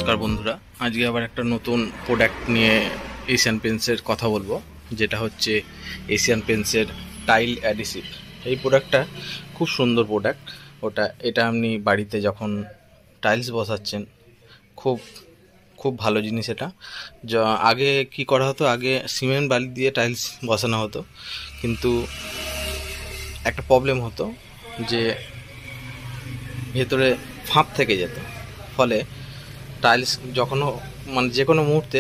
নমস্কার বন্ধুরা, আজকে আবার একটা নতুন প্রোডাক্ট নিয়ে এশিয়ান পেন্টসের কথা বলবো, যেটা হচ্ছে এশিয়ান পেন্টসের টাইল অ্যাডিসিভ। এই প্রোডাক্টটা খুব সুন্দর প্রোডাক্ট। এটা আপনি বাড়িতে যখন টাইলস বসাচ্ছেন, খুব খুব ভালো জিনিস এটা। আগে কি করা হতো, আগে সিমেন্ট বালি দিয়ে টাইলস বসানো হতো, কিন্তু একটা প্রবলেম হতো যে ভেতরে ফাঁপ থেকে যেত, ফলে টাইলস যখনও যে কোনো মুহূর্তে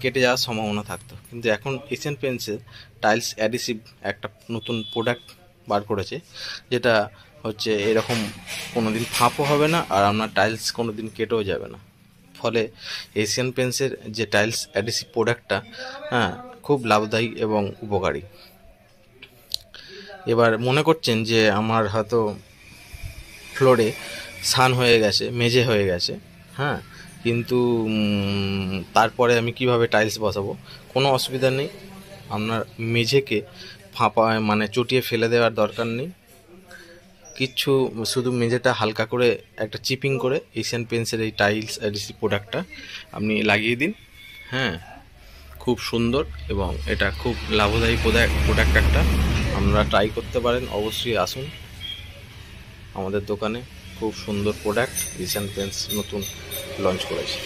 কেটে যাওয়ার সম্ভাবনা থাকতো। কিন্তু এখন এশিয়ান পেন্টসের টাইলস অ্যাডিসিভ একটা নতুন প্রোডাক্ট বার করেছে, যেটা হচ্ছে এরকম কোনো দিন ফাঁপও হবে না, আর আপনার টাইলস কোনো দিন কেটেও যাবে না। ফলে এশিয়ান পেন্টসের যে টাইলস অ্যাডিসিভ প্রোডাক্টটা খুব লাভদায়ী এবং উপকারী। এবার মনে করছেন যে আমার হয়তো ফ্লোরে সান হয়ে গেছে, মেঝে হয়ে গেছে, কিন্তু তারপরে আমি কিভাবে টাইলস বসাবো? কোনো অসুবিধা নেই। আপনার মেঝেকে চটিয়ে ফেলে দেওয়ার দরকার নেই কিচ্ছু, শুধু মেঝেটা হালকা করে একটা চিপিং করে এশিয়ান পেন্টসের এই টাইলস অ্যাডিসিভ প্রোডাক্টটা আপনি লাগিয়ে দিন। খুব সুন্দর এবং এটা খুব লাভদায়ী প্রোডাক্ট একটা। আপনারা ট্রাই করতে পারেন, অবশ্যই আসুন আমাদের দোকানে। খুব সুন্দর প্রোডাক্ট এশিয়ান পেন্টস নতুন লঞ্চ করেছে।